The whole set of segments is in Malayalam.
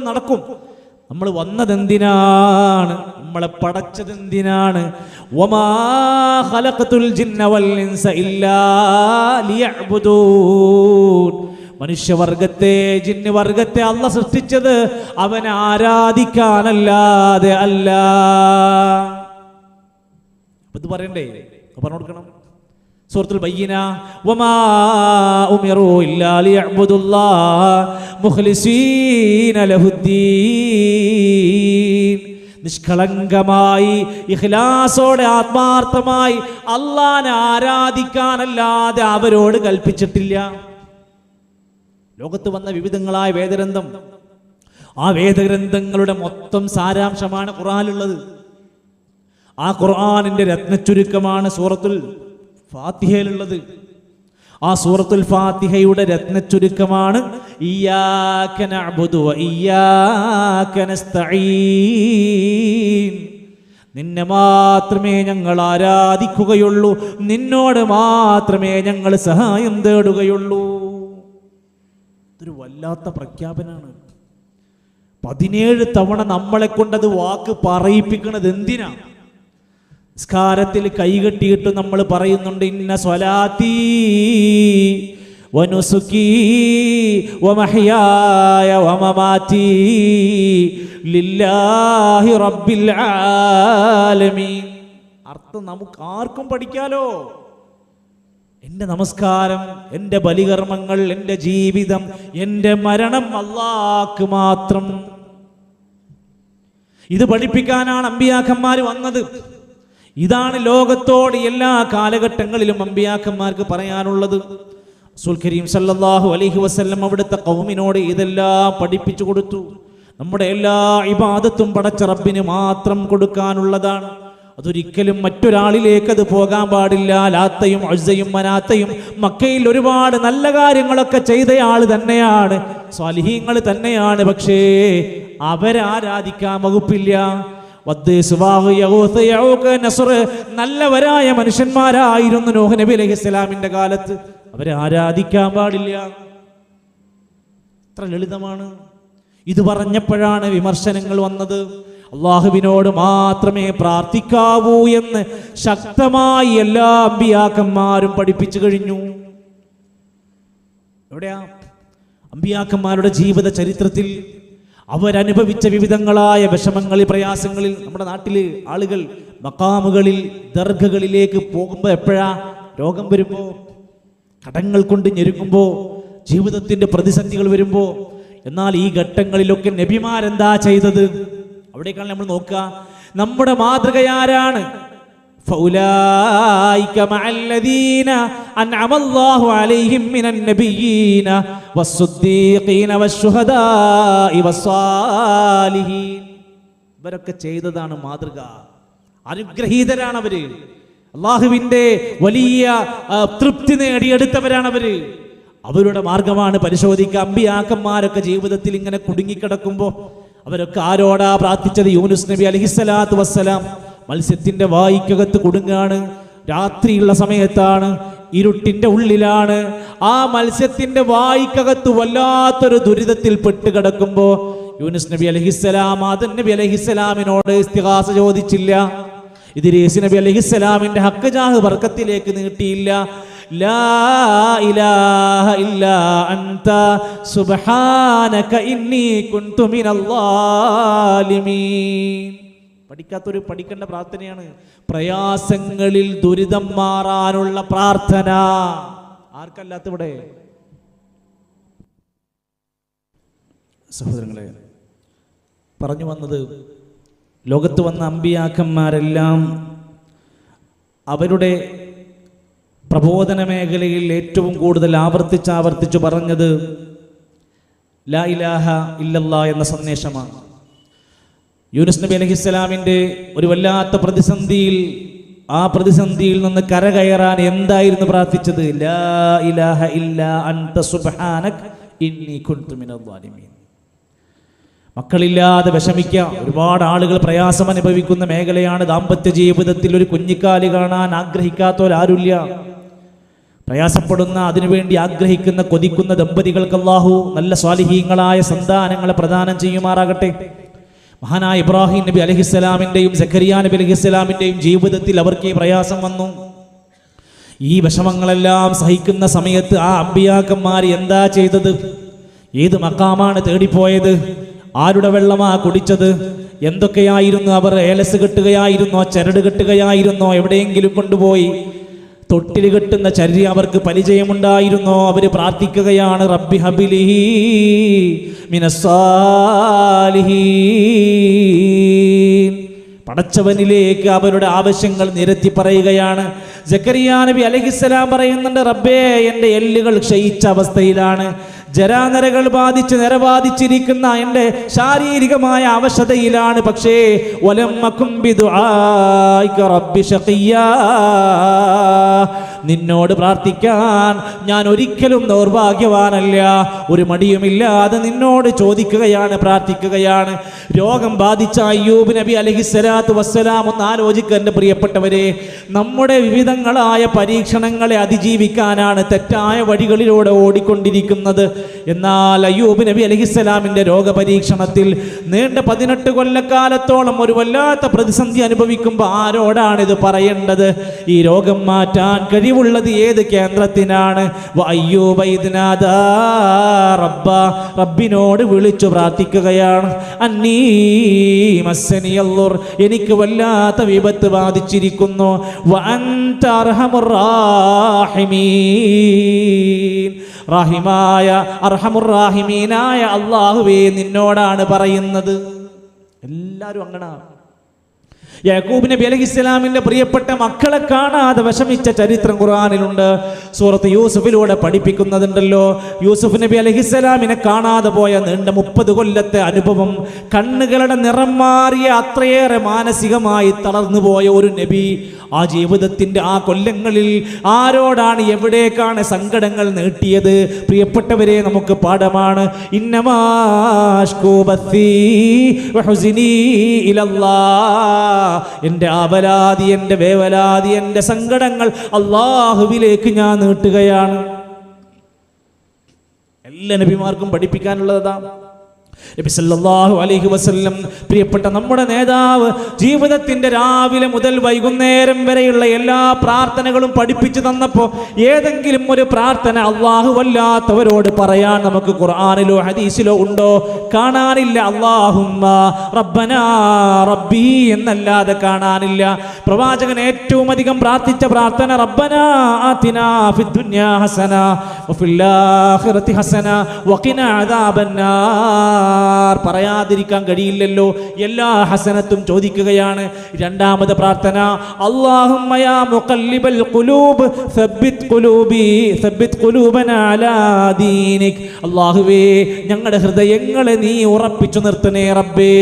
നടക്കും. നമ്മൾ വന്നതെന്തിനാണ്? നമ്മളെ പടച്ചതെന്തിനാണ്? വമാ ഖലഖതുൽ ജിന്ന വൽ ഇൻസ ഇല്ലാ ലിയഅ്ബുദൂൻ. മനുഷ്യവർഗത്തെ, ജിന്ന് വർഗത്തെ അല്ലാഹ് സൃഷ്ടിച്ചത് അവനെ ആരാധിക്കാനല്ലാതെ അല്ല. ഇത് പറയണ്ടേ? പറഞ്ഞു കൊടുക്കണം. സൂറത്തുൽ ബയ്യിന, വമാ ഉമിറു ഇല്ലാ ലിയഅ്ബുദുല്ലാഹ മുഖ്ലിസീന ലഹുദ്ദീൻ. നിഷ്കളങ്കമായി, ഇഖ്ലാസോടെ, ആത്മാർത്ഥമായി അല്ലാഹനെ ആരാധിക്കാനല്ലാതെ അവരോട് കൽപ്പിച്ചിട്ടില്ല. ലോകത്ത് വന്ന വിവിധങ്ങളായ വേദഗ്രന്ഥം, ആ വേദഗ്രന്ഥങ്ങളുടെ മൊത്തം സാരാംശമാണ് ഖുർആനിലുള്ളത്. ആ ഖുർആനിന്റെ രത്നച്ചുരുക്കമാണ് സൂറത്തുൽ ഫാത്തിഹയിലുള്ളത്. ആ സൂറത്തുൽ ഫാത്തിഹയുടെ രത്നച്ചുരുക്കമാണ് ഇയ്യാക നഅ്ബുദു വ ഇയ്യാക നസ്തഈൻ. നിന്നെ മാത്രമേ ഞങ്ങൾ ആരാധിക്കുകയുള്ളൂ, നിന്നോട് മാത്രമേ ഞങ്ങൾ സഹായം തേടുകയുള്ളൂ. ഇതൊരു വല്ലാത്ത പ്രഖ്യാപനമാണ്. 17 തവണ നമ്മളെ കൊണ്ടത് വാക്ക് പറയിപ്പിക്കുന്നത് എന്തിനാ? നിസ്കാരത്തിൽ കൈകെട്ടിയിട്ട് നമ്മൾ പറയുന്നുണ്ട്, ഇന്ന സ്വലാത്തി വനുസുകി വമഹ്യായ വമമാതി ലില്ലാഹി റബ്ബിൽ ആലമീൻ. അർത്ഥം നമുക്ക് ആർക്കും പഠിക്കാലോ. എൻ്റെ നമസ്കാരം, എൻ്റെ ബലികർമ്മങ്ങൾ, എൻ്റെ ജീവിതം, എൻ്റെ മരണം അല്ലാഹ്ക്ക് മാത്രം. ഇത് പഠിപ്പിക്കാനാണ് അമ്പിയാക്കന്മാർ വന്നത്. ഇതാണ് ലോകത്തോട് എല്ലാ കാലഘട്ടങ്ങളിലും അമ്പിയാക്കന്മാർക്ക് പറയാനുള്ളത്. റസൂൽ കരീം സല്ലല്ലാഹു അലൈഹി വസല്ലം അവിടുത്തെ ഖൗമിനോട് ഇതെല്ലാം പഠിപ്പിച്ചു കൊടുത്തു. നമ്മുടെ എല്ലാ ഇബാദത്തും പടച്ച റബ്ബിന് മാത്രം കൊടുക്കാനുള്ളതാണ്. അതൊരിക്കലും മറ്റൊരാളിലേക്ക് അത് പോകാൻ പാടില്ല. ലാത്തയും ഉസ്സയും മനാത്തയും മക്കയിൽ ഒരുപാട് നല്ല കാര്യങ്ങളൊക്കെ ചെയ്തയാൾ തന്നെയാണ്, സ്വാലിഹീങ്ങൾ തന്നെയാണ്. പക്ഷേ അവരാരാധിക്കാൻ വകുപ്പില്ല. നല്ലവരായ മനുഷ്യന്മാരായിരുന്നു നൂഹ് നബി അലൈഹിസ്സലാമിന്റെ കാലത്ത്. അവരെ ആരാധിക്കാൻ പാടില്ല. എത്ര ലളിതമാണ്. ഇത് പറഞ്ഞപ്പോഴാണ് വിമർശനങ്ങൾ വന്നത്. അള്ളാഹുവിനോട് മാത്രമേ പ്രാർത്ഥിക്കാവൂ എന്ന് ശക്തമായി എല്ലാ അമ്പിയാക്കന്മാരും പഠിപ്പിച്ചു കഴിഞ്ഞു. എവിടെയാ അമ്പിയാക്കന്മാരുടെ ജീവിത ചരിത്രത്തിൽ അവരനുഭവിച്ച വിവിധങ്ങളായ വിഷമങ്ങളിൽ, പ്രയാസങ്ങളിൽ? നമ്മുടെ നാട്ടില് ആളുകൾ മഖാമുകളിൽ, ദർഗകളിലേക്ക് പോകുമ്പോൾ എപ്പോഴാ? രോഗം വരുമ്പോ, കടങ്ങൾ കൊണ്ട് ഞെരുങ്ങുമ്പോ, ജീവിതത്തിന്റെ പ്രതിസന്ധികൾ വരുമ്പോ. എന്നാൽ ഈ ഘട്ടങ്ങളിലൊക്കെ നബിമാരെന്താ ചെയ്തത്? അവിടേക്കാണ് നമ്മൾ നോക്കുക. നമ്മുടെ മാതൃകയാരാണ്? فأولئك مع الذين أنعم الله عليهم من النبيين والصديقين والشهداء والصالحين. ഇവരൊക്കെ ചെയ്തതാണ് മാതൃക. അനുഗ്രഹീതരാണ് അവര്. അള്ളാഹുവിന്റെ വലിയ തൃപ്തി നേടിയെടുത്തവരാണ് അവര്. അവരുടെ മാർഗമാണ് പരിശോധിക്കുക. അമ്പിയാക്കന്മാരൊക്കെ ജീവിതത്തിൽ ഇങ്ങനെ കുടുങ്ങിക്കിടക്കുമ്പോ അവരൊക്കെ ആരോടാ പ്രാർത്ഥിച്ചത്? യൂനുസ് നബി അലൈഹിസ്സലാത്തു വസ്സലാം മത്സ്യത്തിന്റെ വായ്ക്കകത്ത് കുടുങ്ങാണ്. രാത്രിയുള്ള സമയത്താണ്, ഇരുട്ടിന്റെ ഉള്ളിലാണ്. ആ മത്സ്യത്തിന്റെ വായ്ക്കകത്ത് വല്ലാത്തൊരു ദുരിതത്തിൽ പെട്ടുകിടക്കുമ്പോ യൂനുസ് നബി അലൈഹിസ്സലാം ആദം നബി അലൈഹിസ്സലാമിനോട് ഇസ്തിഗാസ ചോദിച്ചില്ല. ഇദ്രീസ് നബി അലൈഹിസ്സലാമിന്റെ ഹക്ക് ജാഹ് ബർക്കത്തിലേക്ക് നീട്ടിയില്ല. ലാ ഇലാഹ ഇല്ലാ അൻത സുബ്ഹാനക ഇന്നി കുൻതു മിനൽ ളാലിമീൻ. പഠിക്കേണ്ട പ്രാർത്ഥനയാണ്. പ്രയാസങ്ങളിൽ ദുരിതം മാറാനുള്ള പ്രാർത്ഥന. ആർക്കല്ലാത്ത ഇവിടെ? സഹോദരങ്ങളെ, പറഞ്ഞു വന്നത്, ലോകത്ത് വന്ന അമ്പിയാക്കന്മാരെല്ലാം അവരുടെ പ്രബോധന മേഖലയിൽ ഏറ്റവും കൂടുതൽ ആവർത്തിച്ചു പറഞ്ഞത് ലാ ഇലാഹ ഇല്ലല്ലാ എന്ന സന്ദേശമാണ്. യൂനുസ് നബി അലൈഹിസ്സലാമിന്റെ ഒരു വല്ലാത്ത പ്രതിസന്ധിയിൽ, ആ പ്രതിസന്ധിയിൽ നിന്ന് കരകയറാൻ എന്തായിരുന്നു പ്രാർത്ഥിച്ചത്? ലാ ഇലാഹ ഇല്ലാ അൻത സുബ്ഹാനക ഇന്നി കുൻതു മിനൽ ളാലിമീൻ. മക്കളില്ലാതെ വിഷമിക്കാം. ഒരുപാട് ആളുകൾ പ്രയാസം അനുഭവിക്കുന്ന മേഖലയാണ് ദാമ്പത്യ ജീവിതത്തിൽ. ഒരു കുഞ്ഞിക്കാലി കാണാൻ ആഗ്രഹിക്കാത്തവരാരുമില്ല. പ്രയാസപ്പെടുന്ന, അതിനുവേണ്ടി ആഗ്രഹിക്കുന്ന, കൊതിക്കുന്ന ദമ്പതികൾക്ക് അല്ലാഹു നല്ല സ്വാലിഹീങ്ങളായ സന്താനങ്ങളെ പ്രദാനം ചെയ്യുമാറാകട്ടെ. മഹാനായ ഇബ്രാഹിം നബി അലൈഹിസ്സലാമിൻ്റെയും സക്കരിയ നബി അലൈഹിസ്സലാമിൻ്റെയും ജീവിതത്തിൽ അവർക്ക് ഈ പ്രയാസം വന്നു. ഈ വിഷമങ്ങളെല്ലാം സഹിക്കുന്ന സമയത്ത് ആ അമ്പിയാക്കന്മാർ എന്താ ചെയ്തത്? ഏത് മക്കാമാണ് തേടിപ്പോയത്? ആരുടെ വെള്ളമാ കുടിച്ചത്? എന്തൊക്കെയായിരുന്നു അവർ? ഏലസ് കെട്ടുകയായിരുന്നോ? ചരട് കെട്ടുകയായിരുന്നോ? എവിടെയെങ്കിലും കൊണ്ടുപോയി തൊട്ടിൽ കെട്ടുന്ന ചര്യ അവർക്ക് പരിചയമുണ്ടായിരുന്നോ? അവർ പ്രാർത്ഥിക്കുകയാണ്, റബ്ബി ഹബിലി മിനസ്സാലിഹീൻ. പടച്ചവനിലേക്ക് അവരുടെ ആവശ്യങ്ങൾ നിരത്തി പറയുകയാണ്. സക്കരിയ നബി അലൈഹിസ്സലാം പറയുന്നുണ്ട്, റബ്ബേ, എൻ്റെ എല്ലുകൾ ക്ഷയിച്ച അവസ്ഥയിലാണ്, ജരാനരകൾ ബാധിച്ച് നിരബാധിച്ചിരിക്കുന്ന എൻ്റെ ശാരീരികമായ അവശതയിലാണ്. പക്ഷേ വലമ്മകും ബിദുആഇക റബ്ബി ശഖിയ്യാ, നിന്നോട് പ്രാർത്ഥിക്കാൻ ഞാൻ ഒരിക്കലും ദൗർഭാഗ്യവാനല്ല. ഒരു മടിയുമില്ലാതെ നിന്നോട് ചോദിക്കുകയാണ്, പ്രാർത്ഥിക്കുകയാണ്. രോഗം ബാധിച്ച അയ്യൂബ് നബി അലൈഹിസ്സലാത്തു വസ്സലാം, ഒന്ന് ആലോചിക്കുക എൻ്റെ പ്രിയപ്പെട്ടവരെ, നമ്മുടെ വിവിധങ്ങളായ പരീക്ഷണങ്ങളെ അതിജീവിക്കാനാണ് തെറ്റായ വഴികളിലൂടെ ഓടിക്കൊണ്ടിരിക്കുന്നത്. എന്നാൽ അയ്യൂബ് നബി അലൈഹിസ്സലാമിന്റെ രോഗപരീക്ഷണത്തിൽ നീണ്ട 18 കൊല്ലക്കാലത്തോളം ഒരു വല്ലാത്ത പ്രതിസന്ധി അനുഭവിക്കുമ്പോൾ ആരോടാണ് ഇത് പറയേണ്ടത്? ഈ രോഗം മാറ്റാൻ കഴിവുള്ളത് ഏത് കേന്ദ്രത്തിനാണ്? അയ്യൂബ ഇദ് നാദാ റബ്ബ, റബ്ബിനോട് വിളിച്ചു പ്രാർത്ഥിക്കുകയാണ്. അന്നീ മസ്സനിയല്ലുർ, എനിക്ക് വല്ലാത്ത വിപത്ത് ബാധിച്ചിരിക്കുന്നു. വഅൻത അർഹമുർ റാഹിമീൻ, റഹിമായ അർഹമുറാഹിമീനായ അല്ലാഹുവേ, നിന്നോടാണ് പറയുന്നത്. എല്ലാവരും അങ്ങനെ. യാക്കൂബ് നബി അലൈഹിസ്സലാമിന്റെ പ്രിയപ്പെട്ട മക്കളെ കാണാതെ വിഷമിച്ച ചരിത്രം ഖുർആനിലുണ്ട്. സൂറത്ത് യൂസുഫിലൂടെ പഠിപ്പിക്കുന്നതുണ്ടല്ലോ. യൂസുഫ് നബി അലൈഹിസ്സലാമിനെ കാണാതെ പോയ നീണ്ട 30 കൊല്ലത്തെ അനുഭവം, കണ്ണുകളുടെ നിറം മാറിയ, അത്രയേറെ മാനസികമായി തളർന്നു പോയ ഒരു നബി ആ ജീവിതത്തിന്റെ ആ കൊല്ലങ്ങളിൽ ആരോടാണ്, എവിടേക്കാണ് സങ്കടങ്ങൾ നീട്ടിയത്? പ്രിയപ്പെട്ടവരെ, നമുക്ക് പാഠമാണ്. ഇന്നമാഷ്കൂ ബസ്സി വഹുസ്നി ഇലല്ലാഹ്, എൻ്റെ ആവലാതി, എൻ്റെ വേവലാതി, എൻ്റെ സങ്കടങ്ങൾ അല്ലാഹുവിലേക്ക് ഞാൻ നീട്ടുകയാണ്. എല്ലാ നബിമാർക്കും പഠിപ്പിക്കാനുള്ളതാണ്. നബി സല്ലല്ലാഹു അലൈഹി വസല്ലം, പ്രിയപ്പെട്ട നമ്മുടെ നേതാവ്, ജീവിതത്തിന്റെ രാവിലെ മുതൽ വൈകുന്നേരം വരെയുള്ള എല്ലാ പ്രാർത്ഥനകളും പഠിപ്പിച്ചു തന്നപ്പോൾ ഏതെങ്കിലും ഒരു പ്രാർത്ഥന അല്ലാഹു വല്ലാത്തവരോട് പറയാൻ നമുക്ക് ഖുർആനിലോ ഹദീസിലോ ഉണ്ടോ? കാണാനില്ല. അല്ലാഹുമ്മ റബ്ബനാ റബ്ബി എന്നല്ലാതെ കാണാനില്ല. പ്രവാചകൻ ഏറ്റവും അധികം പ്രാർത്ഥിച്ച പ്രാർത്ഥന റബ്ബനാ ആതിനാ ഫിദ്ദുനിയാ ഹസന വഫിൽ ആഖിറതി ഹസന വഖിനാ അദാബന്നാർ. പറയാതിരിക്കാൻ കഴിയില്ലല്ലോ. എല്ലാ ഹസനത്തും ചോദിക്കുകയാണ്. രണ്ടാമത് പ്രാർത്ഥന, അല്ലാഹുമ്മ യാ മുഖല്ലിബൽ ഖുലൂബ് സബ്ബിത് ഖുലൂബനാ അലാ ദീനിക്, അല്ലാഹുവേ, ഞങ്ങളുടെ ഹൃദയങ്ങളെ നീ ഉറപ്പിച്ചു നിർത്തണേ റബ്ബേ.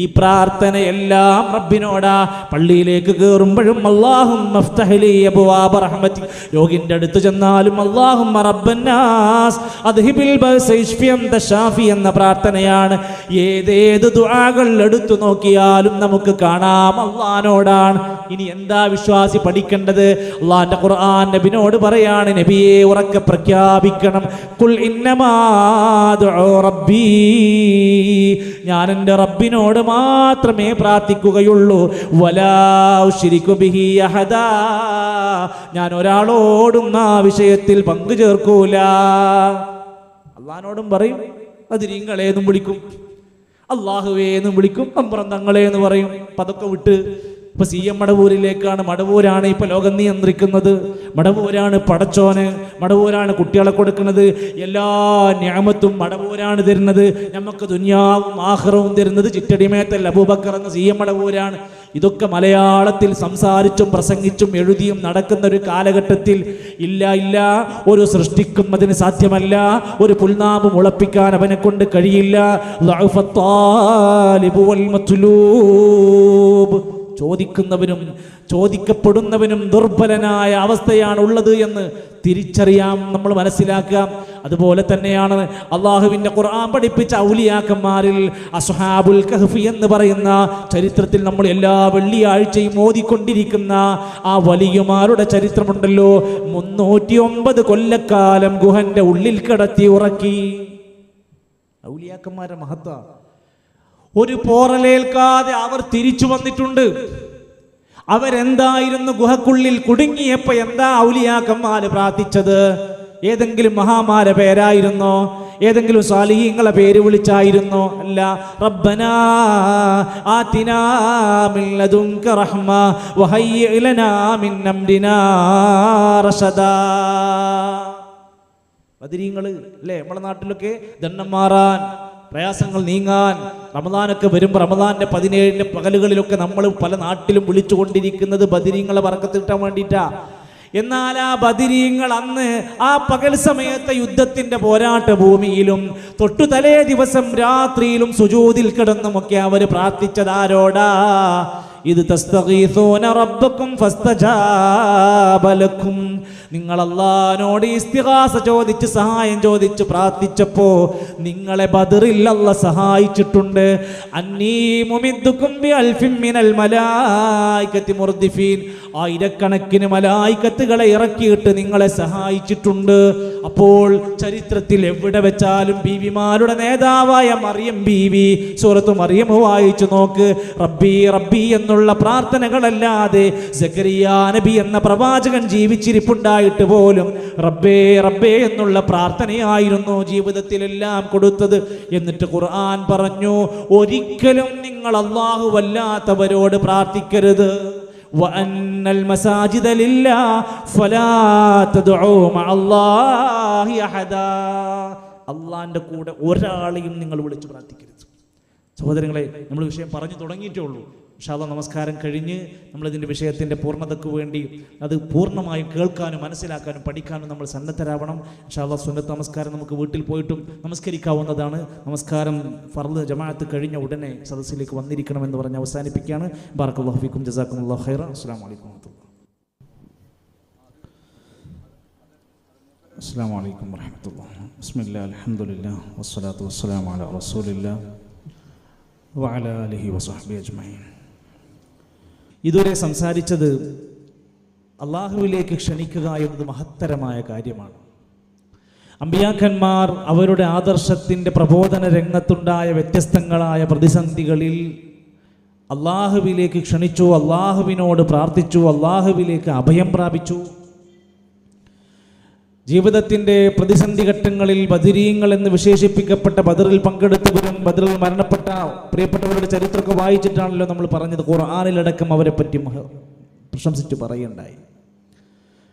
ഈ പ്രാർത്ഥനയെല്ലാം റബ്ബിനോടാ. പള്ളിയിലേക്ക് കയറുമ്പോഴും അല്ലാഹുമ്മ ഫ്തഹ് ലി അബ്വാബ റഹ്മതി, രോഗിന്റെ അടുത്ത് ചെന്നാലും അല്ലാഹുമ്മ റബ്ബന്നാസ് അദ്ഹിബിൽ ബഅസ് ഇശ്ഫി അൻത ഷാഫി എന്ന പ്രാർത്ഥനയാണ്. ഏതേത് ദുആകൾ എടുത്തു നോക്കിയാലും നമുക്ക് കാണാം അല്ലാഹുവിനോടാണ്. ഇനി എന്താ വിശ്വാസി പഠിക്കേണ്ടത്? അല്ലാഹുവിന്റെ ഖുർആൻ നബിനോട് പറയാണ്, നബിയെ ഉറക്കെ പ്രഖ്യാപിക്കണം, ഖുൽ ഇന്നമാ ദുആ റബ്ബി, ഞാൻ എൻ്റെ റബ്ബിനോട് മാത്രമേ പ്രാർത്ഥിക്കുകയുള്ളൂ. വലാ ഉശ്രികു ബിഹി അഹദാ, ഞാൻ ഒരാളോടും ആ വിഷയത്തിൽ പങ്കു ചേർക്കൂല. അള്ളാഹിനോടും പറയും, അതിരിങ്ങളേന്നും വിളിക്കും, അള്ളാഹുവേന്നും വിളിക്കും, അമ്പ്രന്തങ്ങളേന്ന് പറയും. അപ്പം അതൊക്കെ വിട്ട് ഇപ്പൊ CM മടവൂരിലേക്കാണ്. മടവൂരാണ് ഇപ്പൊ ലോകം നിയന്ത്രിക്കുന്നത്. മടവൂരാണ് പടച്ചോന്. മടവൂരാണ് കുട്ടികളെ കൊടുക്കുന്നത്. എല്ലാ നിഅമത്തും മടവൂരാണ് തരുന്നത്. നമുക്ക് ദുനിയാവും ആഖിറവും തരുന്നത് ചിറ്റടിമേത്തൽ അബൂബക്കർ എന്ന CM മടവൂരാണ്. ഇതൊക്കെ മലയാളത്തിൽ സംസാരിച്ചും പ്രസംഗിച്ചും എഴുതിയും നടക്കുന്ന ഒരു കാലഘട്ടത്തിൽ ഇല്ല, ഒരു സൃഷ്ടിക്കും അതിന് സാധ്യമല്ല. ഒരു പുൽനാമ്പ് മുളപ്പിക്കാൻ അവനെ കൊണ്ട് കഴിയില്ല. ചോദിക്കുന്നവനും ചോദിക്കപ്പെടുന്നവനും ദുർബലനായ അവസ്ഥയാണ് ഉള്ളത് എന്ന് തിരിച്ചറിയാം, നമ്മൾ മനസ്സിലാക്കാം. അതുപോലെ തന്നെയാണ് അള്ളാഹുവിൻ്റെ ഖുർആൻ പഠിപ്പിച്ച ഔലിയാക്കന്മാരിൽ അസ്ഹാബുൽ കഹ്ഫി എന്ന് പറയുന്ന ചരിത്രത്തിൽ നമ്മൾ എല്ലാ വെള്ളിയാഴ്ചയും ഓതിക്കൊണ്ടിരിക്കുന്ന ആ വലിയമാരുടെ ചരിത്രമുണ്ടല്ലോ. 309 കൊല്ലക്കാലം ഗുഹന്റെ ഉള്ളിൽ കിടത്തി ഉറക്കി. ഔലിയാക്കന്മാരുടെ മഹത്വ. ഒരു പോറലേൽക്കാതെ അവർ തിരിച്ചു വന്നിട്ടുണ്ട്. അവരെന്തായിരുന്നു ഗുഹക്കുള്ളിൽ കുടുങ്ങിയപ്പോ എന്താ ഔലിയാക്കന്മാര് പ്രാർത്ഥിച്ചത്? ഏതെങ്കിലും മഹാമാരെ പേരായിരുന്നോ? ഏതെങ്കിലും സാലിഹീങ്ങളെ പേര് വിളിച്ചായിരുന്നോ? അല്ല. റബ്ബനാ ആതിനാ മിൻ ലദുൻക റഹ്മ വഹയ്യി ലനാ മിൻ അംരിനാ റശദാ. ബദരീങ്ങള് അല്ലേ, നമ്മുടെ നാട്ടിലൊക്കെ ദണ്ണം മാറാൻ, പ്രയാസങ്ങൾ നീങ്ങാൻ, റമദാനൊക്കെ വരുമ്പോൾ റമദാന്റെ 17 പകലുകളിലൊക്കെ നമ്മൾ പല നാട്ടിലും വിളിച്ചുകൊണ്ടിരിക്കുന്നത് ബദരീങ്ങളെ ബർക്കത്ത് കിട്ടാൻ വേണ്ടിയിട്ടാ. എന്നാൽ ആ ബദരീങ്ങൾ അന്ന് ആ പകൽ സമയത്തെ യുദ്ധത്തിന്റെ പോരാട്ട ഭൂമിയിലും തൊട്ടു തലേ ദിവസം രാത്രിയിലും സുജൂദിൽ കിടന്നുമൊക്കെ അവർ പ്രാർത്ഥിച്ചതാരോടാ? ഇത് തസ്തഗീസൂന റബ്ബക്കും ഫസ്തജാബ ലക്കും. നിങ്ങൾ അല്ലാഹുവിനോട് ഇസ്തിഗാസ ചോദിച്ച് സഹായം ചോദിച്ച് പ്രാർത്ഥിച്ചപ്പോ നിങ്ങളെ ബദറിൽ അല്ലാഹ് സഹായിച്ചിട്ടുണ്ട്. അന്നീ മുമിദ്ദുക്കും ബിഅൽഫിൻ മിനൽ മലായികത്തി മുർദിഫീൻ. ആയിരക്കണക്കിന് മലായികത്തുകളെ ഇറക്കിയിട്ട് നിങ്ങളെ സഹായിച്ചിട്ടുണ്ട്. അപ്പോൾ ചരിത്രത്തിൽ എവിടെ വെച്ചാലും ബീവിമാരുടെ നേതാവായ മറിയം ബീവി സൂറത്ത് മറിയം വായിച്ചു നോക്ക്. റബ്ബി റബ്ബി എന്നുള്ള പ്രാർത്ഥനകളല്ലാതെ സക്കരിയ നബി എന്ന പ്രവാചകൻ ജീവിച്ചിരിപ്പുണ്ടായിട്ട് പോലും റബ്ബേ റബ്ബേ എന്നുള്ള പ്രാർത്ഥനയായിരുന്നു ജീവിതത്തിലെല്ലാം കൊടുത്തത്. എന്നിട്ട് ഖുർആൻ പറഞ്ഞു, ഒരിക്കലും നിങ്ങൾ അല്ലാഹു വല്ലാത്തവരോട് പ്രാർത്ഥിക്കരുത്. വഅന്നൽ മസാജിദ ലില്ലാഹ് ഫലാ തദ്ഉ മഅല്ലാഹി അഹദാ. അല്ലാഹുവിന്റെ കൂടെ ഒരാളെയും നിങ്ങൾ വിളിച്ച് പ്രാർത്ഥിക്കരുത്. സഹോദരങ്ങളെ, നമ്മൾ വിഷയം പറഞ്ഞു തുടങ്ങിയിട്ടേ ഉള്ളൂ. ഇൻഷാ അല്ലാഹ് നമസ്കാരം കഴിഞ്ഞ് നമ്മളിതിൻ്റെ വിഷയത്തിൻ്റെ പൂർണ്ണതയ്ക്ക് വേണ്ടി അത് പൂർണ്ണമായും കേൾക്കാനും മനസ്സിലാക്കാനും പഠിക്കാനും നമ്മൾ സന്നദ്ധരാവണം. ഇൻഷാ അല്ലാഹ് സുന്നത്ത് നമസ്കാരം നമുക്ക് വീട്ടിൽ പോയിട്ടും നമസ്കരിക്കാവുന്നതാണ്. നമസ്കാരം ഫർള് ജമാഅത്ത് കഴിഞ്ഞ ഉടനെ സദസ്സിലേക്ക് വന്നിരിക്കണമെന്ന് പറഞ്ഞ് അവസാനിപ്പിക്കുകയാണ്. ബാറക്കല്ലാഹു ഫീക്കും, ജസാക്കുമുല്ലാഹു ഖൈറ. അസ്സലാമു അലൈക്കും അസ്സലാമു അലൈക്കും വറഹ്മത്തുള്ളാഹി. ബിസ്മില്ലാഹി അൽഹംദുലില്ലാഹി വസ്സലാത്തു വസ്സലാമു അലാ റസൂലില്ലാഹി വഅലാ ആലിഹി വസഹ്ബിഹി അജ്മഈൻ. ഇതുവരെ സംസാരിച്ചത് അള്ളാഹുവിലേക്ക് ക്ഷണിക്കുക എന്നത് മഹത്തരമായ കാര്യമാണ്. അമ്പിയാക്കന്മാർ അവരുടെ ആദർശത്തിൻ്റെ പ്രബോധന രംഗത്തുണ്ടായ വ്യത്യസ്തങ്ങളായ പ്രതിസന്ധികളിൽ അള്ളാഹുവിലേക്ക് ക്ഷണിച്ചു, അള്ളാഹുവിനോട് പ്രാർത്ഥിച്ചു, അള്ളാഹുവിലേക്ക് അഭയം പ്രാപിച്ചു. ജീവിതത്തിൻ്റെ പ്രതിസന്ധി ഘട്ടങ്ങളിൽ ബദരീങ്ങൾ എന്ന് വിശേഷിപ്പിക്കപ്പെട്ട ബദറിൽ പങ്കെടുത്തവരും ബദറിൽ മരണപ്പെട്ട പ്രിയപ്പെട്ടവരുടെ ചരിത്രമൊക്കെ വായിച്ചിട്ടാണല്ലോ നമ്മൾ പറഞ്ഞത്. ഖുർആനിലടക്കം അവരെ പറ്റി പ്രശംസിച്ച് പറയുകയുണ്ടായി.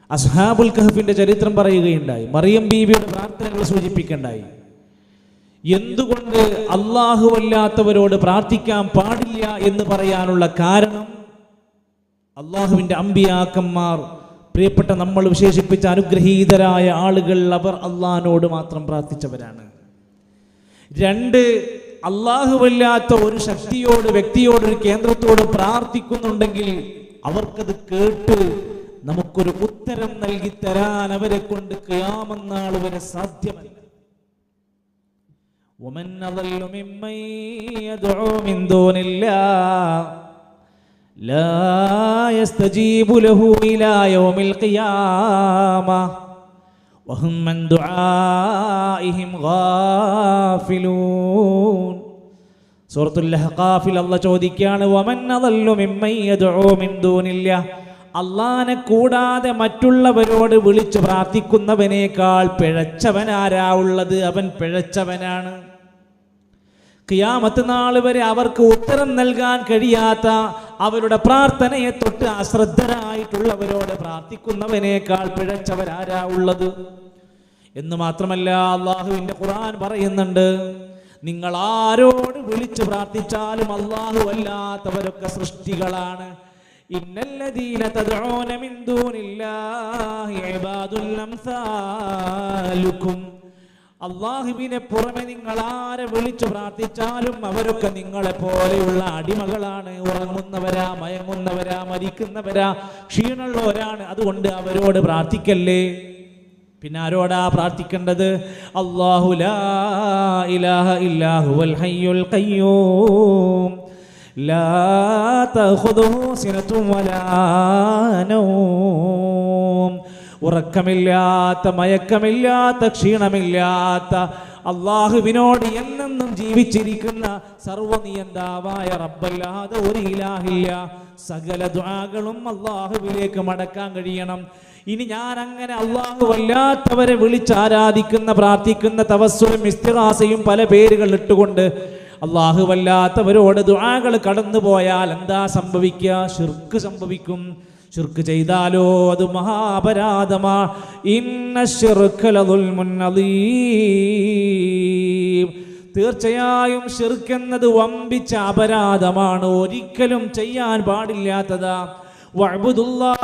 അസ്ഹാബുൽ കഹ്ഫിന്റെ ചരിത്രം പറയുകയുണ്ടായി. മറിയം ബീവിയുടെ പ്രാർത്ഥനകൾ സൂചിപ്പിക്കുകയുണ്ടായി. എന്തുകൊണ്ട് അല്ലാഹുവല്ലാത്തവരോട് പ്രാർത്ഥിക്കാൻ പാടില്ല എന്ന് പറയാനുള്ള കാരണം, അള്ളാഹുവിൻ്റെ അമ്പിയാക്കന്മാർ, പ്രിയപ്പെട്ട നമ്മൾ വിശേഷിപ്പിച്ച അനുഗ്രഹീതരായ ആളുകൾ, അവർ അള്ളാഹിനോട് മാത്രം പ്രാർത്ഥിച്ചവരാണ്. 2, അള്ളാഹുവല്ലാത്ത ഒരു ശക്തിയോട്, വ്യക്തിയോട്, ഒരു കേന്ദ്രത്തോട് പ്രാർത്ഥിക്കുന്നുണ്ടെങ്കിൽ അവർക്കത് കേട്ട് നമുക്കൊരു ഉത്തരം നൽകി തരാൻ അവരെ കൊണ്ട് ഖിയാമത്ത് നാൾ വരെ സാധ്യമല്ല. വമൻ അദല്ലു മിമ്മൻ യദ്ഉ മിൻ ദൂനില്ലാഹ് ലാ യസ്തജീബു ലഹു ഇലാ യൗമിൽ ഖിയാമ വഹും മൻ ദുആഇഹിം ഗാഫിലൂൻ. സൂറത്തുൽ അഹ്ഖാഫിൽ അല്ലാഹ് ചോദിക്കുകയാണ്, വമൻ അദല്ലു മിമ്മൻ യദ്ഉ മിൻ ദൂനില്ലാഹ്. അള്ളാഹനെ കൂടാതെ മറ്റുള്ളവരോട് വിളിച്ചു പ്രാർത്ഥിക്കുന്നവനേക്കാൾ പിഴച്ചവനാരാ ഉള്ളത്? അവൻ പിഴച്ചവനാണ്. ഖിയാമത്ത് നാൾ വരെ അവർക്ക് ഉത്തരം നൽകാൻ കഴിയാത്ത, അവരുടെ പ്രാർത്ഥനയെ തൊട്ട് അശ്രദ്ധരായിട്ടുള്ളവരോട് പ്രാർത്ഥിക്കുന്നവനേക്കാൾ പിഴച്ചവരാരാ ഉള്ളത്? എന്ന് മാത്രമല്ല, അള്ളാഹുവിൻ്റെ ഖുർആൻ പറയുന്നുണ്ട്, നിങ്ങൾ ആരോട് വിളിച്ചു പ്രാർത്ഥിച്ചാലും അള്ളാഹു അല്ലാത്തവരൊക്കെ സൃഷ്ടികളാണ്. ഇന്നല്ലദീന തദ്ഊന മിൻ ദൂനില്ലാഹി ഇബാദുൽ അംസാലുക്കും. അള്ളാഹുവിനെ പുറമെ നിങ്ങൾ ആരെ വിളിച്ചു പ്രാർത്ഥിച്ചാലും അവരൊക്കെ നിങ്ങളെ പോലെയുള്ള അടിമകളാണ്. ഉറങ്ങുന്നവരാ, മയങ്ങുന്നവരാ, മരിക്കുന്നവരാ, ക്ഷീണമുള്ളവരാണ്. അതുകൊണ്ട് അവരോട് പ്രാർത്ഥിക്കല്ലേ. പിന്നെ ആരോടാ പ്രാർത്ഥിക്കേണ്ടത്? അല്ലാഹു ലാ ഇലാഹ ഇല്ലാ ഹുവൽ ഹയ്യുൽ ഖയ്യൂം ലാ തഖുദുഹു സിനത്തും വലാ നൗം. ഉറക്കമില്ലാത്ത, മയക്കമില്ലാത്ത, ക്ഷീണമില്ലാത്ത അള്ളാഹുവിനോട് എന്നെന്നും ജീവിച്ചിരിക്കുന്ന സർവനിയന്താവായ റബ്ബല്ലാതെ ഒരു ഇലാഹില്ല. സകല ദുആകളും അള്ളാഹുവിലേക്ക് മടക്കാൻ കഴിയണം. ഇനി ഞാൻ അങ്ങനെ അള്ളാഹു വല്ലാത്തവരെ വിളിച്ചാരാധിക്കുന്ന, പ്രാർത്ഥിക്കുന്ന, തവസ്സുലും ഇസ്തിഗാസയും പല പേരുകൾ ഇട്ടുകൊണ്ട് അള്ളാഹു വല്ലാത്തവരോട് ദുആകൾ കടന്നു പോയാൽ എന്താ സംഭവിക്കുക? ശിർക്ക് സംഭവിക്കും. ശിർക്ക് ചെയ്താലോ അത് മഹാപരാധമാ. ഇന്ന ശിർക ലദുൽമുൻ അദീം. തീർച്ചയായും ശിർക്ക് എന്നത് വമ്പിച്ച അപരാധമാണ്, ഒരിക്കലും ചെയ്യാൻ പാടില്ലാത്തതാ. വഅബ്ദുല്ലാഹ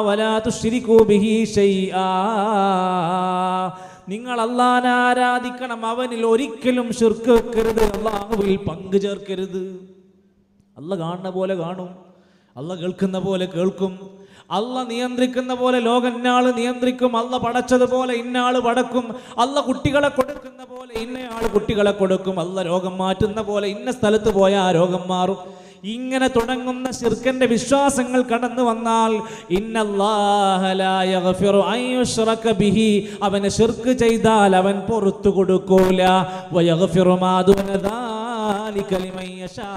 വലാ തുശ്രികൂ ബിഹി ശൈആ. നിങ്ങൾ അല്ലാഹനെ ആരാധിക്കണം, അവനിൽ ഒരിക്കലും ശിർക്ക് വെക്കരുത്, അല്ലാഹുവിൽ പങ്കു ചേർക്കരുത്. അല്ലാഹ് കാണുന്ന പോലെ കാണും, അല്ലാഹ് കേൾക്കുന്ന പോലെ കേൾക്കും, അല്ലാഹ് നിയന്ത്രിക്കുന്ന പോലെ ലോകം ഇന്നാള് നിയന്ത്രിക്കും, അല്ലാഹ് പടച്ചതുപോലെ ഇന്നാള് പടക്കും, അല്ലാഹ് കുട്ടികളെ കൊടുക്കുന്ന പോലെ ഇന്നയാള് കുട്ടികളെ കൊടുക്കും, അല്ലാഹ് രോഗം മാറ്റുന്ന പോലെ ഇന്ന സ്ഥലത്ത് പോയാൽ ആ രോഗം മാറും. ഇങ്ങനെ തുടങ്ങുന്ന ശിർക്കിന്റെ വിശ്വാസങ്ങൾ കടന്നു വന്നാൽ ഇന്നല്ലാഹ ലാ യഗ്ഫിറു അൻ യുശ്റക ബിഹി, അവനെ ശിർക്ക് ചെയ്താൽ അവൻ പുറത്തു കൊടുക്കൂല. വയഗ്ഫിറു മാ ദൂന ദാലിക ലിമൻ യശാ,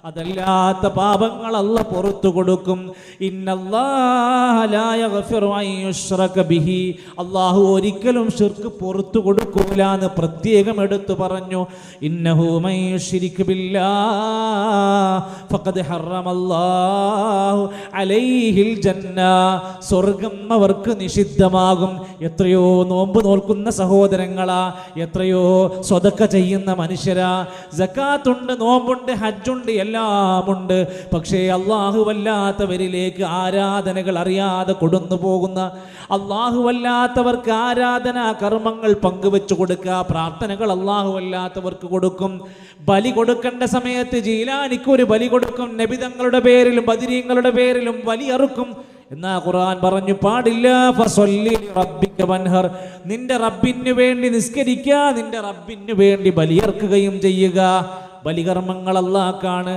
അതല്ലാത്ത പാപങ്ങൾ അല്ലാഹ് പുറത്തു കൊടുക്കും. ഇന്നല്ലാഹ ലാ യഗ്ഫിറു അൻ യുശ്റക ബിഹി, അല്ലാഹു ഒരിക്കലും ശിർക്ക് പുറത്തു കൊടുക്കൂല എന്ന് പ്രത്യേകം എടുത്തു പറഞ്ഞു. ഇന്നഹു മൻ യുശ്രിക് ബില്ലാഹ് ഫഖദ് ഹറമല്ലാഹു അലൈഹിൽ ജന്ന, സ്വർഗം അവർക്ക് നിഷിദ്ധമാകും. എത്രയോ നോമ്പ് നോൽക്കുന്ന സഹോദരങ്ങളാ, എത്രയോ സ്വതക്ക ചെയ്യുന്ന മനുഷ്യരാ, സകാത്തുണ്ട്, നോമ്പുണ്ട്, ഹജ്ജുണ്ട്, എല്ലാമുണ്ട്. പക്ഷേ അല്ലാഹുവല്ലാത്തവരിലേക്ക് ആരാധനകൾ അറിയാതെ കൊടുന്നു പോകുന്ന, അല്ലാഹുവല്ലാത്തവർക്ക് ആരാധനാ കർമ്മങ്ങൾ പങ്കുവെച്ചു കൊടുക്കുക, പ്രാർത്ഥനകൾ അല്ലാഹുവല്ലാത്തവർക്ക് കൊടുക്കും. ബലി കൊടുക്കേണ്ട സമയത്ത് ജീലാനിക്ക് ഒരു ബലി കൊടുക്കും, നബിതങ്ങളുടെ പേരിലും ബദരീങ്ങളുടെ പേരിലും ബലി അറുക്കും. എന്നാ ഖുർആൻ പറഞ്ഞു പാടില്ല. ഫസല്ലി റബ്ബിക വൻഹർ, നിന്റെ റബ്ബിന് വേണ്ടി നിസ്കരിക്കുക, നിന്റെ റബ്ബിന് വേണ്ടി ബലിയർക്കുകയും ചെയ്യുക. ബലികർമ്മങ്ങൾ അല്ലാഹ്ക്കാണ്,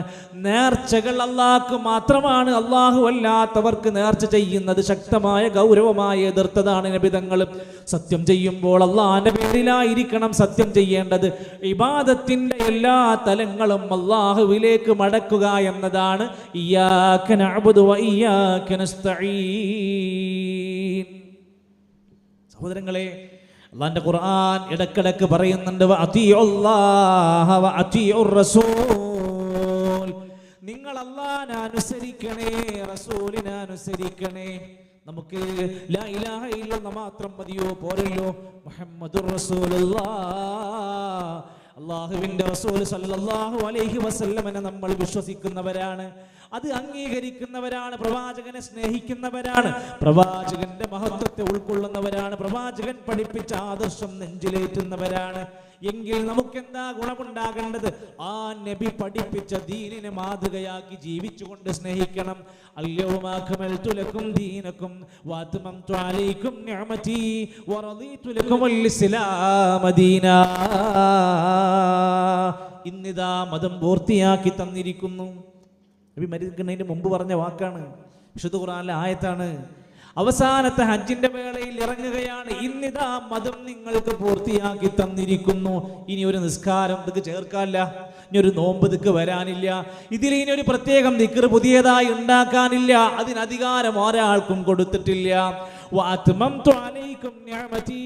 നേർച്ചകൾ അല്ലാഹ്ക്ക് മാത്രമാണ്. അല്ലാഹു അല്ലാത്തവർക്ക് നേർച്ച ചെയ്യുന്നത് ശക്തമായ ഗൗരവമായ എതിർത്തതാണ് നബിതങ്ങൾ. സത്യം ചെയ്യുമ്പോൾ അല്ലാഹുവിന്റെ പേരിലായിരിക്കണം സത്യം ചെയ്യേണ്ടത്. ഇബാദത്തിന്റെ എല്ലാ തലങ്ങളും അല്ലാഹുവിലേക്ക് മടക്കുക എന്നതാണ് ഇയ്യാക നഅ്ബുദു വ ഇയ്യാക നസ്തഈൻ. സഹോദരങ്ങളെ, അല്ലാഹുവിന്റെ ഖുർആൻ ഇടക്കിടക്ക് പറയുന്നുണ്ട് വഅതിഉല്ലാഹ വഅതിഉർ റസൂൽ, നിങ്ങൾ അല്ലാഹുവിനെ അനുസരിക്കണേ, റസൂലിനെ അനുസരിക്കണേ. നമുക്ക് ലാ ഇലാഹ ഇല്ലല്ലാഹ് മാത്രം മതിയോ? പോരല്ലോ. മുഹമ്മദുർ റസൂലുള്ളാഹ്, അല്ലാഹുവിന്റെ റസൂൽ സല്ലല്ലാഹു അലൈഹി വസല്ലമനെ നമ്മൾ വിശ്വസിക്കുന്നവരാണ്, അത് അംഗീകരിക്കുന്നവരാണ്, പ്രവാചകനെ സ്നേഹിക്കുന്നവരാണ്, പ്രവാചകന്റെ മഹത്വത്തെ ഉൾക്കൊള്ളുന്നവരാണ്, പ്രവാചകൻ പഠിപ്പിച്ച ആദർശം നെഞ്ചിലേറ്റുന്നവരാണ്. എങ്കിൽ നമുക്കെന്താ ഗുണമുണ്ടാകേണ്ടത്? ആ നബി പഠിപ്പിച്ച ദീനിനെ മാതൃകയാക്കി ജീവിച്ചുകൊണ്ട് സ്നേഹിക്കണം. അൽയൗമ അക്മൽതു ലക്കും ദീനക്കും വഅത്മംതു അലൈക്കും നിഅമതി വറദീതു ലക്കുമുൽ ഇസ്ലാമ ദീനാ. ഇന്നിതാ മതം പൂർത്തിയാക്കി തന്നിരിക്കുന്നു. നബി മരിക്കുന്നതിന് മുമ്പ് പറഞ്ഞ വാക്കാണ്, വിശുദ്ധ ഖുർആനിലെ ആയത്താണ്. അവസാനത്തെ ഹജ്ജിന്റെ വേളയിൽ ഇറങ്ങുകയാണ്. ഇന്നിതാ മതം നിങ്ങൾക്ക് പൂർത്തിയാക്കി തന്നിരിക്കുന്നു. ഇനി ഒരു നിസ്കാരം ഇതൊക്കെ ചേർക്കാനില്ല, ഇനി ഒരു നോമ്പ് ഇതൊക്കെ വരാനില്ല, ഇതിൽ ഇനി ഒരു പ്രത്യേകം ദിക്ർ പുതിയതായി ഉണ്ടാക്കാനില്ല. അതിന് അധികാരം ഒരാൾക്കും കൊടുത്തിട്ടില്ല. വഅത്മംതു അലൈക്കും നിഅമതി,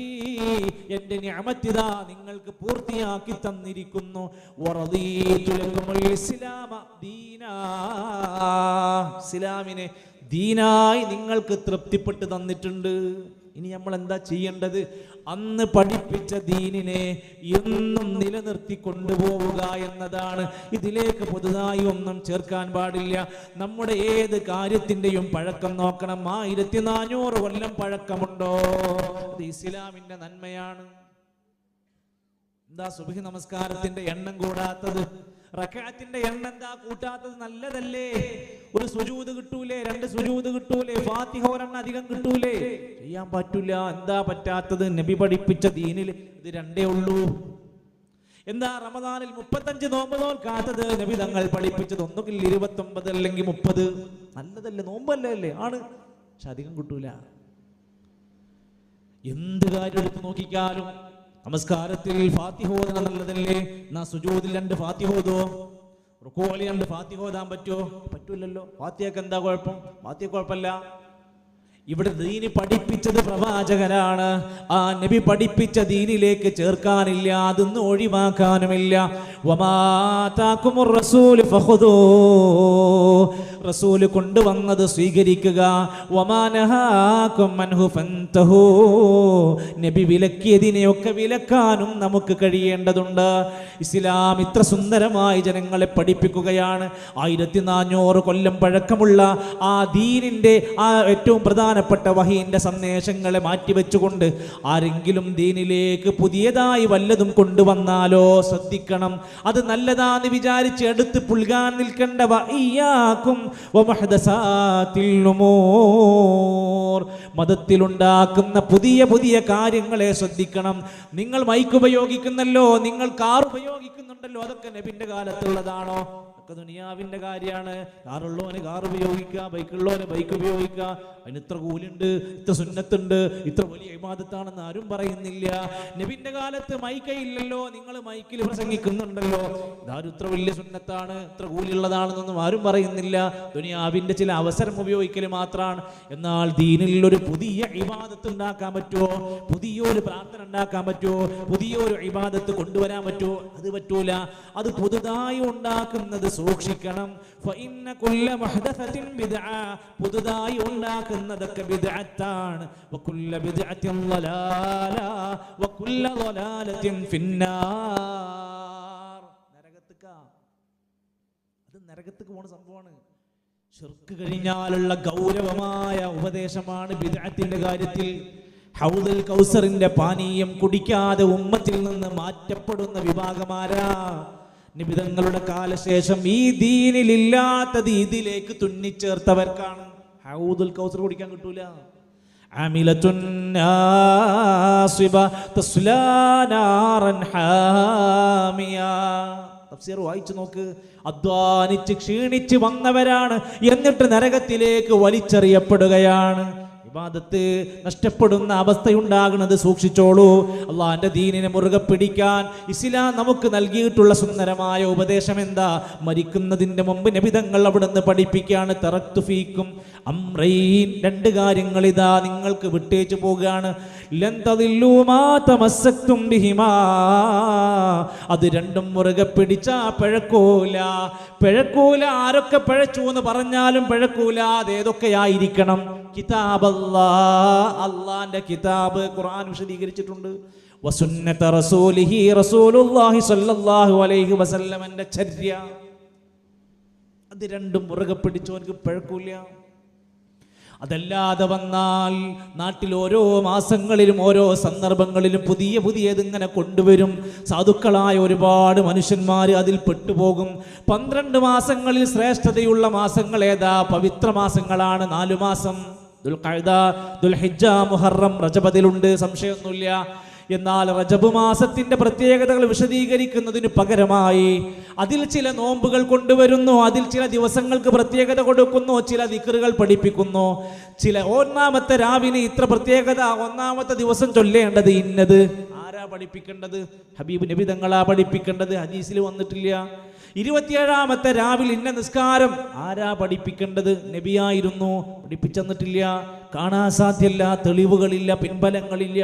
എന്റെ നിഅമത്ത് ഇതാ നിങ്ങൾക്ക് പൂർത്തിയാക്കി തന്നിരിക്കുന്നു. വറദീതു ലക്കുമുൽ ഇസ്ലാമ ദീനാ, ഇസ്ലാമിനെ ദീനായി നിങ്ങൾക്ക് തൃപ്തിപ്പെട്ട് തന്നിട്ടുണ്ട്. ഇനി നമ്മൾ എന്താ ചെയ്യേണ്ടത്? അന്ന് പഠിപ്പിച്ച ദീനിനെ എന്നും നിലനിർത്തി കൊണ്ടുപോവുക എന്നതാണ്. ഇതിലേക്ക് പുതുതായി ഒന്നും ചേർക്കാൻ പാടില്ല. നമ്മുടെ ഏത് കാര്യത്തിൻ്റെയും പഴക്കം നോക്കണം. 1400 കൊല്ലം പഴക്കമുണ്ടോ? അത് ഇസ്ലാമിൻ്റെ നന്മയാണ്. എന്താ സുബ്ഹി നമസ്കാരത്തിന്റെ എണ്ണം കൂടാത്തത്? റക്അത്തിന്റെ എണ്ണം എന്താ കൂട്ടാത്തത്? നല്ലതല്ലേ? ഒരു സുജൂദ് കിട്ടൂലേ? 2 സുജൂദ് കിട്ടൂലേ? ഫാത്തിഹ ഒരെണ്ണം അധികം കിട്ടൂലേ? ചെയ്യാൻ പറ്റൂല. എന്താ പറ്റാത്തത്? നബി പഠിപ്പിച്ച ദീനിൽ ഇത് 2 ഉള്ളൂ. എന്താ റമദാനിൽ 35 നോമ്പ് നോൽക്കാത്തത്? നബി തങ്ങൾ പഠിപ്പിച്ചത് ഒന്നുകിൽ 29 അല്ലെങ്കിൽ 30. നല്ലതല്ലേ? നോമ്പല്ലേ? ആണ്. പക്ഷെ അധികം കിട്ടൂല. എന്ത് കാര്യം എടുത്ത് നോക്കിക്കാലും നമസ്കാരത്തിൽ ഫാത്തിഹ ഓതാൻ നല്ലതല്ലേ? എന്നാ സുജൂദിൽ 2 ഫാത്തിഹ ഓതോ? റുകൂഇൽ 2 ഫാത്തിഹ ഓതാൻ പറ്റുമോ? പറ്റൂലല്ലോ. ഫാത്തിഹക്ക് എന്താ കുഴപ്പം? ഫാത്തിഹ കുഴപ്പമില്ല. ഇവിടെ ദീനി പഠിപ്പിച്ചത് പ്രവാചകനാണ്. ആ നബി പഠിപ്പിച്ച ദീനിലേക്ക് ചേർക്കാനില്ല, അതൊന്നും ഒഴിവാക്കാനുമില്ല. വമാ താകുമുർ റസൂലു ഫഖുദൂ, റസൂൽ കൊണ്ടുവന്നത് സ്വീകരിക്കുക. വമാ നഹാകും അൻഹു ഫൻതഹൂ, നബി വിലക്കിയതിനെയൊക്കെ വിലക്കാനും നമുക്ക് കഴിയേണ്ടതുണ്ട്. ഇസ്ലാം ഇത്ര സുന്ദരമായി ജനങ്ങളെ പഠിപ്പിക്കുകയാണ്. 1400 കൊല്ലം പഴക്കമുള്ള ആ ദീനിന്റെ ആ ഏറ്റവും പ്രധാനപ്പെട്ട വഹീന്റെ സന്ദേശങ്ങളെ മാറ്റിവെച്ചുകൊണ്ട് ആരെങ്കിലും ദീനിലേക്ക് പുതിയതായി വല്ലതും കൊണ്ടുവന്നാലോ ശ്രദ്ധിക്കണം. അത് നല്ലതാന്ന് വിചാരിച്ച് എടുത്ത് പുൽകാൻ നിൽക്കേണ്ട. വഇയ്യാകും വമുഹ്ദസാത്തിൽ ഉമൂർ, മതത്തിലുണ്ടാക്കുന്ന പുതിയ പുതിയ കാര്യങ്ങളെ ശ്രദ്ധിക്കണം. നിങ്ങൾ മൈക്ക് ഉപയോഗിക്കുന്നല്ലോ, നിങ്ങൾ കാർ ഉപയോഗിക്കുന്നുണ്ടല്ലോ, അതൊക്കെ നബിന്റെ കാലത്തുള്ളതാണോ? ഒക്കെ ദുനിയാവിന്റെ കാര്യമാണ്. കാറുള്ളവന് കാർ ഉപയോഗിക്കുക, ബൈക്കുള്ളവന് ബൈക്ക് ഉപയോഗിക്കുക. അതിന് ഇത്ര കൂലുണ്ട്, ഇത്ര സുന്നത്തുണ്ട്, ഇത്ര വലിയ ഇബാദത്താണെന്ന് ആരും പറയുന്നില്ല. നബിന്റെ കാലത്ത് മൈക്കയില്ലല്ലോ, നിങ്ങൾ മൈക്കിൽ പ്രസംഗിക്കുന്നുണ്ടല്ലോ, ഇതാരും ഇത്ര വലിയ സുന്നത്താണ്, ഇത്ര കൂലിയുള്ളതാണെന്നൊന്നും ആരും പറയുന്നില്ല. ദുനിയാവിന്റെ ചില അവസരം ഉപയോഗിക്കൽ മാത്രമാണ്. എന്നാൽ ദീനിൽ ഒരു പുതിയ ഇബാദത്ത് ഉണ്ടാക്കാൻ പറ്റുമോ? പുതിയൊരു പ്രാർത്ഥന ഉണ്ടാക്കാൻ പറ്റുമോ? പുതിയൊരു ഇബാദത്ത് കൊണ്ടുവരാൻ പറ്റുമോ? അത് പറ്റൂല. അത് പുതുതായി ഉണ്ടാക്കുന്നത് സൂക്ഷിക്കണം. ഫഇന്ന കുല്ല മുഹ്ദസത്തിൻ ബിദ്അ, പുതുതായി ഉണ്ടാക്കുന്നതൊക്കെ ബിദ്അത്താണ്. വകുല്ല ബിദ്അത്തിൻ ളലാല വകുല്ല ളലാലത്തിൻ ഫിന്നാർ, നരകത്തേക്ക് പോണ സംഭവമാണ്. ശിർക്ക് കഴിഞ്ഞാലുള്ള ഗൗരവമായ ഉപദേശമാണ് ബിദ്അത്തിന്റെ കാര്യത്തിൽ. ഹൗദുൽ കൗസറിന്റെ പാനീയം കുടിക്കാതെ ഉമ്മത്തിൽ നിന്ന് മാറ്റപ്പെടുന്ന വിഭാഗമാരാ? നിബിതങ്ങളുടെ കാലശേഷം ഈ ദീനിലില്ലാത്തത് ഇതിലേക്ക് തുന്നിച്ചേർത്തവർക്കാണ്. ഹൗദുൽ കൗസർ കുടിക്കാൻ കിട്ടൂല. ആമിലത്തുൻ നാസിബ തസ്ലാ നാറൻ ഹാമിയ, തഫ്സീർ വായിച്ചു നോക്ക്. അധ്വാനിച്ച് ക്ഷീണിച്ച് വന്നവരാണ്, എന്നിട്ട് നരകത്തിലേക്ക് വലിച്ചെറിയപ്പെടുകയാണ്. ഇബാദത്ത് നഷ്ടപ്പെടുന്ന അവസ്ഥയുണ്ടാകുന്നത് സൂക്ഷിച്ചോളൂ. അള്ളാന്റെ ദീനിനെ മുറുകെ പിടിക്കാൻ ഇസ്ലാം നമുക്ക് നൽകിയിട്ടുള്ള സുന്ദരമായ ഉപദേശം എന്താ? മരിക്കുന്നതിന്റെ മുമ്പ് നബിതങ്ങൾ അവിടുന്ന് പഠിപ്പിക്കുകയാണ്. തറക്തു ഫീക്കും അംറൈൻ, 2 കാര്യങ്ങൾ ഇതാ നിങ്ങൾക്ക് വിട്ടേച്ചു പോവുകയാണ്. ലൻ തദില്ലൂ മാ തമസ്സക്തും ബിഹിമാ, അത് 2ഉം മുറുകെ പിടിച്ചാ പിഴക്കൂല. പിഴക്കൂല. ആരൊക്കെ പിഴച്ചു എന്ന് പറഞ്ഞാലും പിഴക്കൂല. അതേതൊക്കെയായിരിക്കണം? കിതാബ് അല്ലാഹുവിന്റെ കിതാബ് ഖുർആൻ വിശദീകരിച്ചിട്ടുണ്ട്. വസുന്നത റസൂലിഹി, റസൂലുള്ളാഹി സ്വല്ലല്ലാഹു അലൈഹി വസല്ലമന്റെ ചര്യ, അത് 2ഉം മുറുകെ പിടിച്ചവർക്ക് പിഴക്കൂല. അതല്ലാതെ വന്നാൽ നാട്ടിൽ ഓരോ മാസങ്ങളിലും ഓരോ സന്ദർഭങ്ങളിലും പുതിയ പുതിയതിങ്ങനെ കൊണ്ടുവരും. സാധുക്കളായ ഒരുപാട് മനുഷ്യന്മാർ അതിൽ പെട്ടുപോകും. 12 മാസങ്ങളിൽ ശ്രേഷ്ഠതയുള്ള മാസങ്ങൾ ഏതാ? പവിത്ര മാസങ്ങളാണ് 4 മാസം. ദുൽഖഅദ, ദുൽഹിജ്ജ, മുഹറം, റജബിലുണ്ട്, സംശയമൊന്നുമില്ല. എന്നാൽ റജബ് മാസത്തിന്റെ പ്രത്യേകതകൾ വിശദീകരിക്കുന്നതിന് പകരമായി അതിൽ ചില നോമ്പുകൾ കൊണ്ടുവരുന്നു, അതിൽ ചില ദിവസങ്ങൾക്ക് പ്രത്യേകത കൊടുക്കുന്നു, ചില ദിക്റുകൾ പഠിപ്പിക്കുന്നു. ചില 1-ാമത്തെ രാവിലെ ഇത്ര പ്രത്യേകത, 1-ാമത്തെ ദിവസം ചൊല്ലേണ്ടത് ഇന്നത്. ആരാ പഠിപ്പിക്കേണ്ടത്? ഹബീബ് നബി തങ്ങളാ പഠിപ്പിക്കേണ്ടത്. ഹദീസിൽ വന്നിട്ടില്ല. 27-ാമത്തെ രാവിലെ ഇന്ന നിസ്കാരം ആരാ പഠിപ്പിക്കേണ്ടത്? നബിയായിരുന്നു. പഠിപ്പിച്ചെന്നിട്ടില്ല. കാണാൻ സാധ്യല്ല, തെളിവുകളില്ല, പിൻബലങ്ങളില്ല.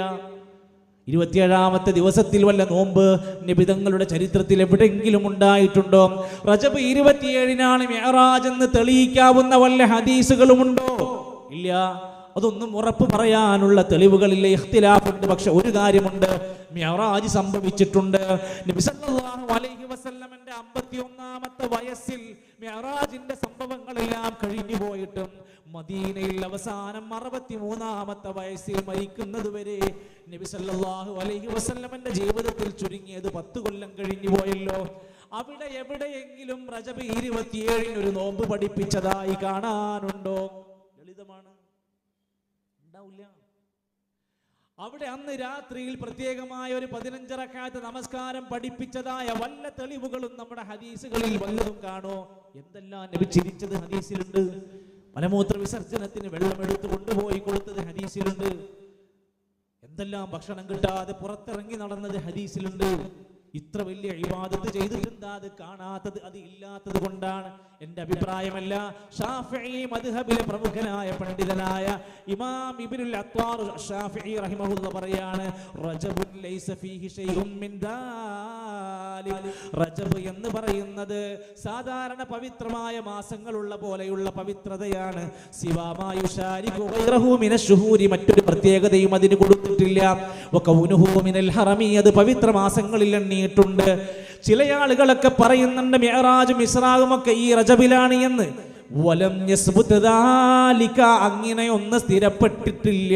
27-ാമത്തെ ദിവസത്തിൽ വല്ല നോമ്പ് നബിതങ്ങളുടെ ചരിത്രത്തിൽ എവിടെയെങ്കിലും ഉണ്ടായിട്ടുണ്ടോ? റജബ് 27-നാണ് മിഅ്റാജ് എന്ന് തെളിയിക്കാവുന്ന വല്ല ഹദീസുകളുമുണ്ടോ? ഇല്ല. അതൊന്നും ഉറപ്പ് പറയാനുള്ള തെളിവുകളില്ല. ഇഖ്തിലാഫുണ്ട്. പക്ഷെ ഒരു കാര്യമുണ്ട്, മിഅ്റാജ് സംഭവിച്ചിട്ടുണ്ട്. നബി സല്ലല്ലാഹു അലൈഹി വസല്ലമന്റെ 51-ാമത്തെ വയസ്സിൽ മിഅ്റാജിന്റെ സംഭവങ്ങളെല്ലാം കഴിഞ്ഞു പോയിട്ടും മദീനയിൽ അവസാനം 63-ാമത്തെ വയസ്സിൽ മരിക്കുന്നത് വരെ നബി സല്ലല്ലാഹു അലൈഹി വസല്ലമന്റെ ജീവിതത്തിൽ ചുരുങ്ങിയത് 10 കൊല്ലം കഴിഞ്ഞു പോയല്ലോ. അവിടെ എവിടെയെങ്കിലും റജബ് 27 ഒരു നോമ്പ് പഠിപ്പിച്ചതായി കാണാനുണ്ടോ? ലളിതമാണ്, ഉണ്ടാവില്ല. അവിടെ അന്ന് രാത്രിയിൽ പ്രത്യേകമായ ഒരു 15 റക്അത്ത് നമസ്കാരം പഠിപ്പിച്ചതായ വല്ല തെളിവുകളും നമ്മുടെ ഹദീസുകളിൽ വല്ലതും കാണോ? എന്തെല്ലാം നബി ചിരിച്ചത് ഹദീസിലുണ്ട്. മലമൂത്ര വിസർജനത്തിന് വെള്ളം എടുത്തു കൊണ്ടുപോയി കൊടുത്തത് ഹദീസിലുണ്ട്. എന്തെല്ലാം ഭക്ഷണം കിട്ടാതെ പുറത്തിറങ്ങി നടന്നത് ഹദീസിലുണ്ട്. ഇത്ര വലിയ ഇബാദത്ത് ചെയ്തിട്ടുണ്ടാ അത് കാണാത്തത്? അത് ഇല്ലാത്തത് കൊണ്ടാണ്. എൻ്റെ അഭിപ്രായമല്ല, ഷാഫിഈ മദ്ഹബിലെ പ്രമുഖനായ പണ്ഡിതനായ ഇമാം ഇബ്നുൽ അത്വാർ ഷാഫിഈ റഹിമഹുല്ലാഹ് പറയാണ്, റജബുൻ ലൈസ ഫീഹി ശൈഉം മിൻ ദാലിക്. റജബ് എന്ന് പറയുന്നത് സാധാരണ പവിത്രമായ മാസങ്ങളുള്ള പോലെയുള്ള പവിത്രതയാണ്. സിവാമാ യുശാരികു ഗൈറഹു മിനശ് ശുഹൂരി, മറ്റൊരു പ്രത്യേകതയും അതിന് കൊടുത്തിട്ടില്ല. വകൗനുഹു മിനൽ ഹറമി, അത് പവിത്ര മാസങ്ങളിൽ എണ്ണിയിട്ടുണ്ട്. ചില ആളുകളൊക്കെ പറയുന്നുണ്ട് മിഅ്റാജും ഇസ്റാഉം ഒക്കെ ഈ റജബിലാണ് എന്ന്. വലം യസ്ബുത് ദാലിക, അങ്ങനെ ഒന്നും സ്ഥിരപ്പെട്ടിട്ടില്ല.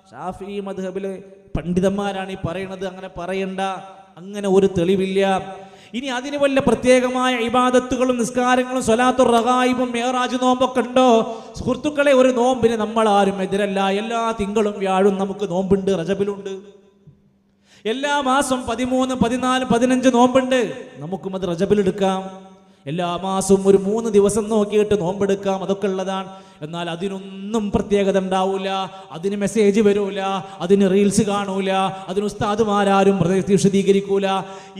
ഷാഫിഈ മദ്ഹബിലെ പണ്ഡിതന്മാരാണ് ഈ പറയുന്നത്. അങ്ങനെ പറയണ്ട, അങ്ങനെ ഒരു തെളിവില്ല. ഇനി അതിന് വല്ല പ്രത്യേകമായ ഇബാദത്തുകളും നിസ്കാരങ്ങളും സ്വലാത്തുർ റഗായിബും മിഅ്റാജ് നോമ്പൊക്കെ ഉണ്ടോ? സുഹൃത്തുക്കളെ, ഒരു നോമ്പിന് നമ്മൾ ആരും എതിരല്ല. എല്ലാ തിങ്കളും വ്യാഴും നമുക്ക് നോമ്പുണ്ട്, റജബിലുണ്ട്. എല്ലാ മാസം 13, 14, 15 നോമ്പുണ്ട്. നമുക്കും അത് റജബിലെടുക്കാം. എല്ലാ മാസവും ഒരു 3 ദിവസം നോക്കിയിട്ട് നോമ്പെടുക്കാം, അതൊക്കെ ഉള്ളതാണ്. എന്നാൽ അതിനൊന്നും പ്രത്യേകത ഉണ്ടാവൂല, അതിന് മെസ്സേജ് വരൂല, അതിന് റീൽസ് കാണൂല, അതിന് ഉസ്താദുമാരും വിശദീകരിക്കൂല.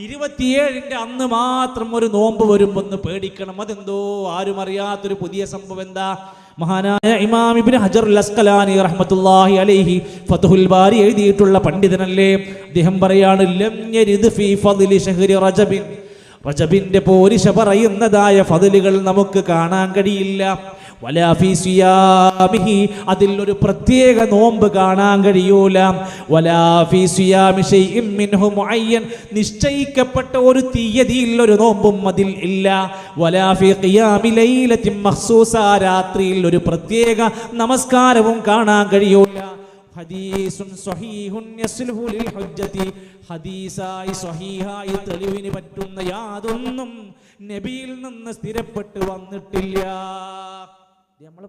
27-ന്റെ അന്ന് മാത്രം ഒരു നോമ്പ് വരുമ്പൊന്ന് പേടിക്കണം. അതെന്തോ ആരും അറിയാത്തൊരു പുതിയ സംഭവം. എന്താ? മഹാനായ ഇമാം ഇബ്നു ഹജറുൽ അസ്ഖലാനി റഹ്മത്തുള്ളാഹി അലൈഹി ഫത്ഹുൽ ബാരി എഴുതിയിട്ടുള്ള പണ്ഡിതനല്ലേ. അദ്ദേഹം പറയാണ്, ലം യരിദ് ഫീ ഫദ്ലി ശഹ്രി റജബിൻ, റജബിന്റെ പോരിശ പറയുന്നതായ ഫദ്ലുകൾ നമുക്ക് കാണാൻ കഴിയില്ല. വലാ ഫീ സിയാമിഹി, അതിൽ ഒരു പ്രത്യേക നോമ്പ് കാണാൻ കഴിയൂല. വലാ ഫീ സിയാമി ശൈഇൻ മിൻഹു മുഅയ്യൻ, നിശ്ചയിക്കപ്പെട്ട ഒരു തീയതിയിൽ ഒരു നോമ്പും അതിൽ ഇല്ല. വലാ ഫീ ഖിയാമി ലൈലത്തിൻ മഖ്സൂസ, രാത്രിയിൽ ഒരു പ്രത്യേക നമസ്കാരവും കാണാൻ കഴിയൂല. ഹദീസുൻ സ്വഹീഹുൻ യസ്ലുഹു ലിൽ ഹുജ്ജതി, ഹദീസായി സ്വഹീഹായി തെളിവിന് പറ്റുന്ന യാതൊന്നും നബിയിൽ നിന്ന് സ്ഥിരപ്പെട്ട് വന്നിട്ടില്ല. നമ്മൾ